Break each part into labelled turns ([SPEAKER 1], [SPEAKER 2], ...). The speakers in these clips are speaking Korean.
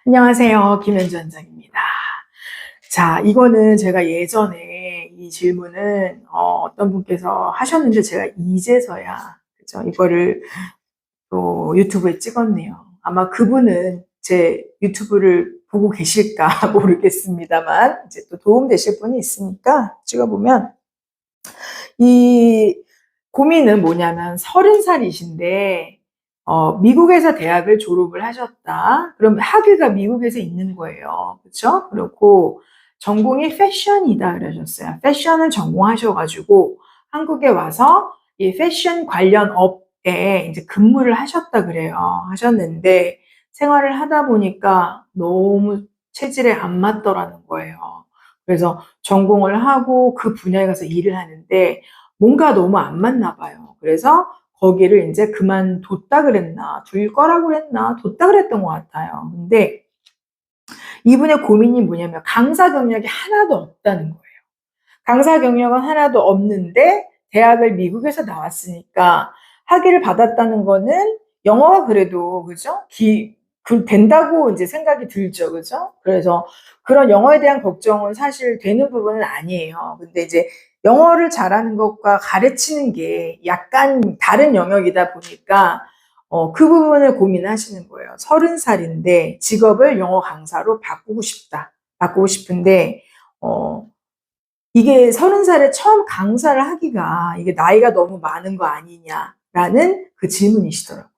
[SPEAKER 1] 안녕하세요. 김현주 원장입니다. 자, 이거는 제가 예전에 이 질문은 떤 분께서 하셨는데 제가 이제서야 그죠? 이거를 또 유튜브에 찍었네요. 아마 그분은 제 유튜브를 보고 계실까 모르겠습니다만 이제 또 도움 되실 분이 있으니까 찍어보면 이 고민은 뭐냐면 30살이신데 미국에서 대학을 졸업을 하셨다. 그럼 학위가 미국에서 있는 거예요. 그렇죠? 그렇고 전공이 패션이다 그러셨어요. 패션을 전공하셔가지고 한국에 와서 이 패션 관련 업에 이제 근무를 하셨다 그래요. 하셨는데 생활을 하다 보니까 너무 체질에 안 맞더라는 거예요. 그래서 전공을 하고 그 분야에 가서 일을 하는데 뭔가 너무 안 맞나 봐요. 그래서 거기를 이제 그만뒀다 그랬나, 둘 거라고 그랬나, 뒀다 그랬던 것 같아요. 근데 이분의 고민이 뭐냐면 강사 경력이 하나도 없다는 거예요. 강사 경력은 하나도 없는데 대학을 미국에서 나왔으니까 학위를 받았다는 거는 영어가 그래도 그죠? 된다고 이제 생각이 들죠, 그죠? 그래서 그런 영어에 대한 걱정은 사실 되는 부분은 아니에요. 근데 이제 영어를 잘하는 것과 가르치는 게 약간 다른 영역이다 보니까 그 부분을 고민하시는 거예요. 30살인데 직업을 영어 강사로 바꾸고 싶다. 바꾸고 싶은데 어, 이게 30살에 처음 강사를 하기가 이게 나이가 너무 많은 거 아니냐라는 그 질문이시더라고요.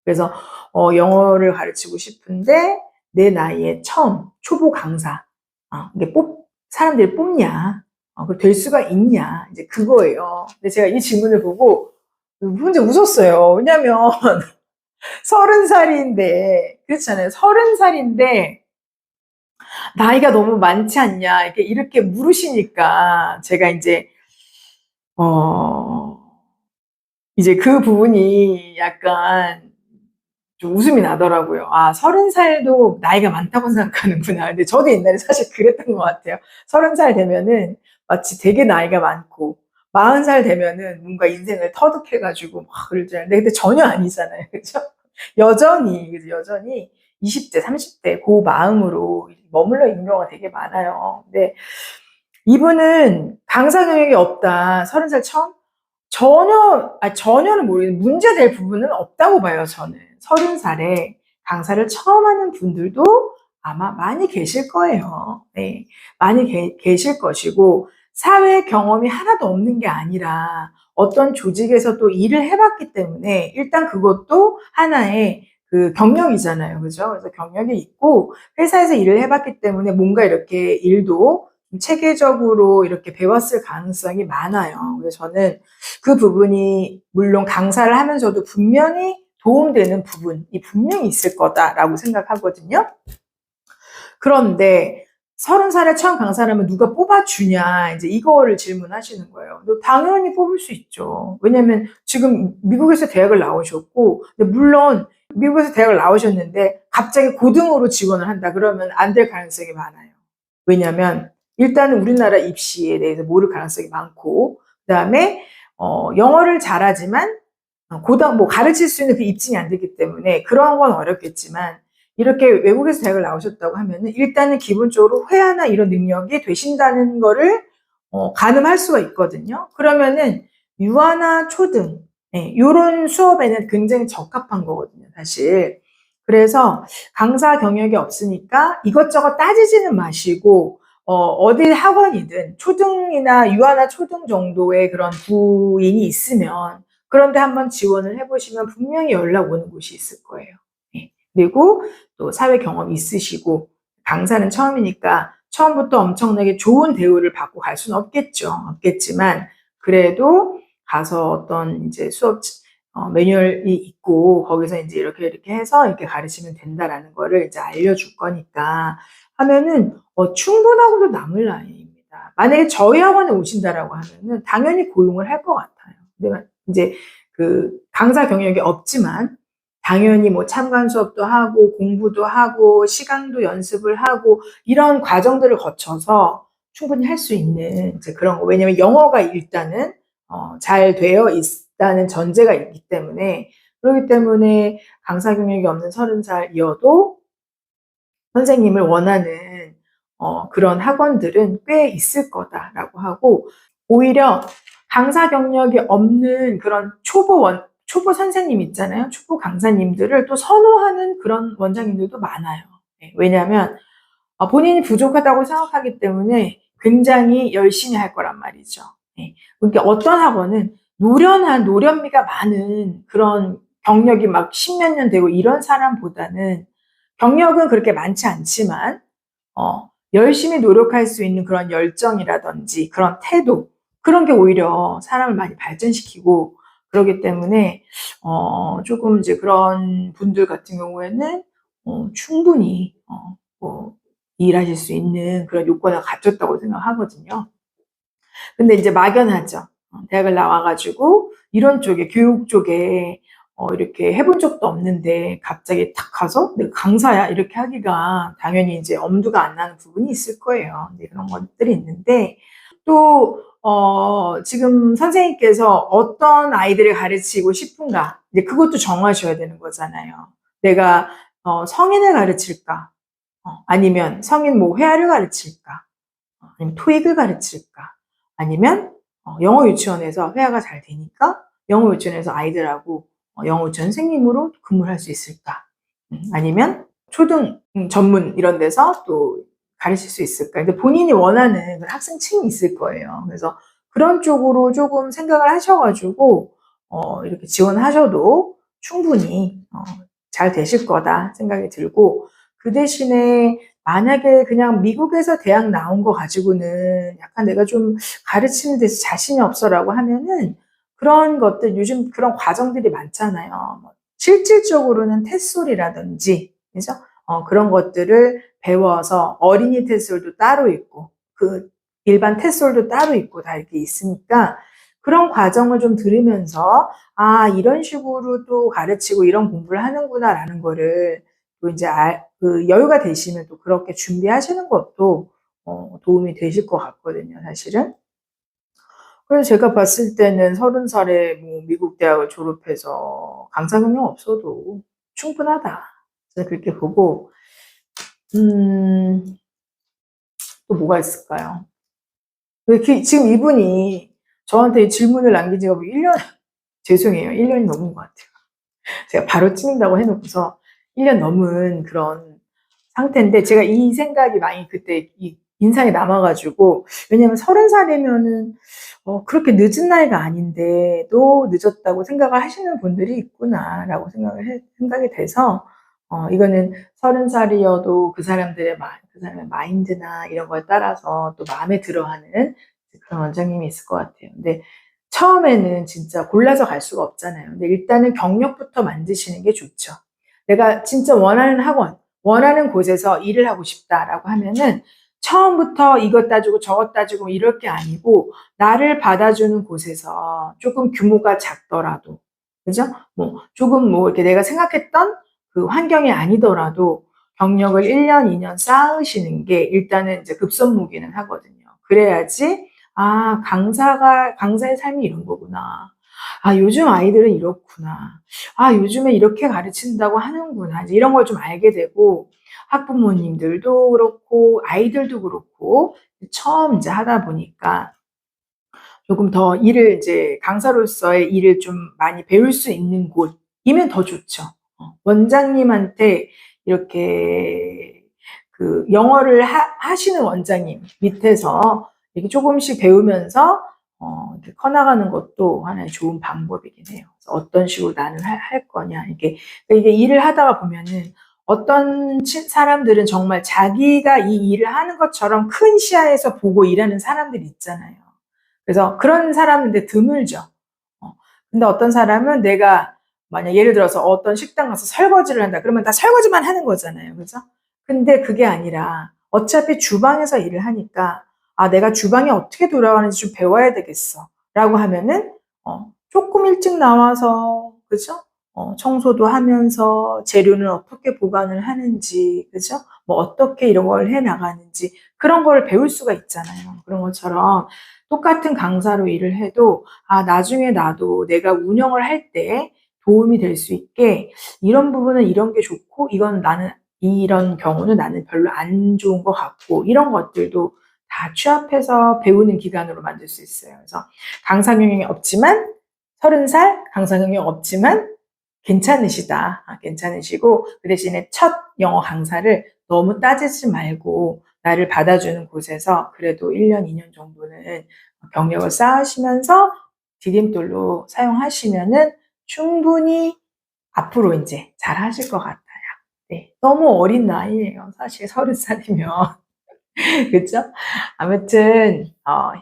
[SPEAKER 1] 그래서 영어를 가르치고 싶은데 내 나이에 처음 초보 강사 이게 사람들이 뽑냐? 될 수가 있냐? 이제 그거예요. 근데 제가 이 질문을 보고 혼자 웃었어요. 왜냐면 30살인데 그렇잖아요. 30살인데 나이가 너무 많지 않냐 이렇게 물으시니까 제가 어 이제 그 부분이 약간 좀 웃음이 나더라고요. 아, 30살도 나이가 많다고 생각하는구나. 근데 저도 옛날에 사실 그랬던 것 같아요. 30살 되면은 마치 되게 나이가 많고 40살 되면은 뭔가 인생을 터득해가지고 막 그럴 줄 알았는데 근데 전혀 아니잖아요. 그죠? 여전히 20대, 30대 그 마음으로 머물러 있는 경우가 되게 많아요. 근데 이분은 강사 경력이 없다. 30살 처음? 전혀는 모르겠는데 문제될 부분은 없다고 봐요, 저는. 30살에 강사를 처음 하는 분들도 아마 많이 계실 거예요. 네. 많이 계실 것이고, 사회 경험이 하나도 없는 게 아니라 어떤 조직에서 또 일을 해봤기 때문에 일단 그것도 하나의 그 경력이잖아요. 그죠? 그래서 경력이 있고 회사에서 일을 해봤기 때문에 뭔가 이렇게 일도 체계적으로 이렇게 배웠을 가능성이 많아요. 그래서 저는 그 부분이 물론 강사를 하면서도 분명히 도움되는 부분이 분명히 있을 거다라고 생각하거든요. 그런데 30살에 처음 강사를 하면 누가 뽑아주냐, 이제 이거를 질문하시는 거예요. 당연히 뽑을 수 있죠. 왜냐면 지금 미국에서 대학을 나오셨고, 물론 미국에서 대학을 나오셨는데 갑자기 고등으로 지원을 한다 그러면 안 될 가능성이 많아요. 왜냐면 일단은 우리나라 입시에 대해서 모를 가능성이 많고, 그 다음에 영어를 잘하지만 뭐 가르칠 수 있는 그 입증이 안 되기 때문에 그런 건 어렵겠지만 이렇게 외국에서 대학을 나오셨다고 하면은 일단은 기본적으로 회화나 이런 능력이 되신다는 거를 가늠할 수가 있거든요. 그러면은 유아나 초등 이런 수업에는 굉장히 적합한 거거든요, 사실. 그래서 강사 경력이 없으니까 이것저것 따지지는 마시고 어디 학원이든 초등이나 유아나 초등 정도의 그런 부인이 있으면 그런데 한번 지원을 해보시면 분명히 연락 오는 곳이 있을 거예요. 네. 그리고 또 사회 경험이 있으시고 강사는 처음이니까 처음부터 엄청나게 좋은 대우를 받고 갈 수는 없겠죠. 없겠지만 그래도 가서 어떤 이제 수업 매뉴얼이 있고 거기서 이제 이렇게 해서 이렇게 가르치면 된다라는 거를 이제 알려줄 거니까 하면은 충분하고도 남을 나이입니다. 만약에 저희 학원에 오신다라고 하면은 당연히 고용을 할 것 같아요. 근데 이제 그 강사 경력이 없지만 당연히 뭐 참관 수업도 하고 공부도 하고 시간도 연습을 하고 이런 과정들을 거쳐서 충분히 할 수 있는 이제 그런 거. 왜냐면 영어가 일단은 잘 되어 있다는 전제가 있기 때문에 그렇기 때문에 강사 경력이 없는 30살이어도 선생님을 원하는 그런 학원들은 꽤 있을 거다라고 하고, 오히려 강사 경력이 없는 그런 초보 선생님 있잖아요. 초보 강사님들을 또 선호하는 그런 원장님들도 많아요. 네, 왜냐하면 본인이 부족하다고 생각하기 때문에 굉장히 열심히 할 거란 말이죠. 네. 그러니까 어떤 학원은 노련미가 많은 그런 경력이 막 십몇 년 되고 이런 사람보다는 경력은 그렇게 많지 않지만 열심히 노력할 수 있는 그런 열정이라든지 그런 태도, 그런 게 오히려 사람을 많이 발전시키고 그러기 때문에 조금 이제 그런 분들 같은 경우에는 충분히 뭐 일하실 수 있는 그런 요건을 갖췄다고 생각하거든요. 근데 이제 막연하죠. 대학을 나와가지고 이런 쪽에, 교육 쪽에 이렇게 해본 적도 없는데 갑자기 탁 가서 내가 강사야 이렇게 하기가 당연히 이제 엄두가 안 나는 부분이 있을 거예요. 네, 그런 것들이 있는데 또 지금 선생님께서 어떤 아이들을 가르치고 싶은가, 이제 그것도 정하셔야 되는 거잖아요. 내가 성인을 가르칠까, 아니면 성인 뭐 회화를 가르칠까, 아니면 토익을 가르칠까, 아니면 영어 유치원에서 회화가 잘 되니까 영어 유치원에서 아이들하고 영어 유치원 선생님으로 근무를 할 수 있을까, 아니면 초등 전문 이런 데서 또 가르칠 수 있을까. 근데 본인이 원하는 학생층이 있을 거예요. 그래서 그런 쪽으로 조금 생각을 하셔가지고 이렇게 지원하셔도 충분히 잘 되실 거다 생각이 들고, 그 대신에 만약에 그냥 미국에서 대학 나온 거 가지고는 약간 내가 좀 가르치는 데서 자신이 없어라고 하면은, 그런 것들 요즘 그런 과정들이 많잖아요. 뭐 실질적으로는 테솔이라든지, 그죠? 그런 것들을 배워서 어린이 테솔도 따로 있고, 그 일반 테솔도 따로 있고 다 이렇게 있으니까 그런 과정을 좀 들으면서 이런 식으로 또 가르치고 이런 공부를 하는구나라는 거를 또 이제 그 여유가 되시면 또 그렇게 준비하시는 것도 도움이 되실 것 같거든요, 사실은. 그래서 제가 봤을 때는 30살에 뭐 미국 대학을 졸업해서 강사 경력 없어도 충분하다. 저는 그렇게 보고, 음, 또 뭐가 있을까요? 지금 이분이 저한테 이 질문을 남긴 지가 뭐 1년, 죄송해요. 1년이 넘은 것 같아요. 제가 바로 찍는다고 해놓고서 1년 넘은 그런 상태인데, 제가 이 생각이 많이 그때 인상에 남아가지고, 왜냐면 30살이면은 그렇게 늦은 나이가 아닌데도 늦었다고 생각을 하시는 분들이 있구나라고 생각이 돼서, 이거는 30살이어도 그 사람의 마인드나 이런 거에 따라서 또 마음에 들어하는 그런 원장님이 있을 것 같아요. 근데 처음에는 진짜 골라서 갈 수가 없잖아요. 근데 일단은 경력부터 만드시는 게 좋죠. 내가 진짜 원하는 학원, 원하는 곳에서 일을 하고 싶다라고 하면은 처음부터 이것 따지고 저것 따지고 이럴 게 아니고, 나를 받아주는 곳에서 조금 규모가 작더라도, 그죠? 뭐 조금 뭐 이렇게 내가 생각했던 그 환경이 아니더라도 경력을 1년, 2년 쌓으시는 게 일단은 이제 급선무기는 하거든요. 그래야지 강사의 삶이 이런 거구나. 요즘 아이들은 이렇구나. 요즘에 이렇게 가르친다고 하는구나. 이제 이런 걸 좀 알게 되고, 학부모님들도 그렇고, 아이들도 그렇고, 처음 이제 하다 보니까 조금 더 이제 강사로서의 일을 좀 많이 배울 수 있는 곳이면 더 좋죠. 원장님한테 이렇게 그 영어를 하시는 원장님 밑에서 이렇게 조금씩 배우면서 이렇게 커나가는 것도 하나의 좋은 방법이긴 해요. 어떤 식으로 나는 할 거냐. 이게 일을 하다가 보면은 어떤 사람들은 정말 자기가 이 일을 하는 것처럼 큰 시야에서 보고 일하는 사람들이 있잖아요. 그래서 그런 사람은 근데 드물죠. 근데 어떤 사람은 내가 만약 예를 들어서 어떤 식당 가서 설거지를 한다. 그러면 다 설거지만 하는 거잖아요. 그죠? 근데 그게 아니라 어차피 주방에서 일을 하니까 내가 주방이 어떻게 돌아가는지 좀 배워야 되겠어. 라고 하면은 조금 일찍 나와서, 그죠? 청소도 하면서 재료는 어떻게 보관을 하는지, 그죠? 뭐 어떻게 이런 걸 해 나가는지 그런 걸 배울 수가 있잖아요. 그런 것처럼 똑같은 강사로 일을 해도 나중에 나도 내가 운영을 할 때 도움이 될 수 있게 이런 부분은 이런 게 좋고, 이건 나는 이런 경우는 나는 별로 안 좋은 것 같고, 이런 것들도 다 취합해서 배우는 기간으로 만들 수 있어요. 그래서 강사 경력이 없지만 30살 강사 경력 없지만 괜찮으시다. 괜찮으시고 그 대신에 첫 영어 강사를 너무 따지지 말고 나를 받아주는 곳에서 그래도 1년, 2년 정도는 경력을 쌓으시면서 디딤돌로 사용하시면은 충분히 앞으로 이제 잘 하실 것 같아요. 네. 너무 어린 나이예요. 사실 30살이면. 그죠? 아무튼,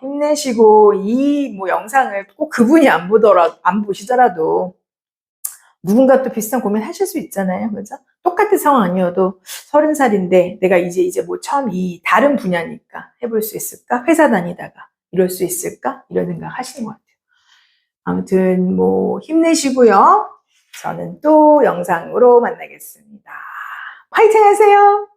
[SPEAKER 1] 힘내시고, 이 뭐 영상을 꼭 그분이 안 보시더라도, 누군가 또 비슷한 고민 하실 수 있잖아요. 그죠? 똑같은 상황 아니어도 30살인데 내가 이제 뭐 처음 이 다른 분야니까 해볼 수 있을까? 회사 다니다가 이럴 수 있을까? 이런 생각 하시는 것 같아요. 아무튼 뭐 힘내시고요. 저는 또 영상으로 만나겠습니다. 화이팅 하세요!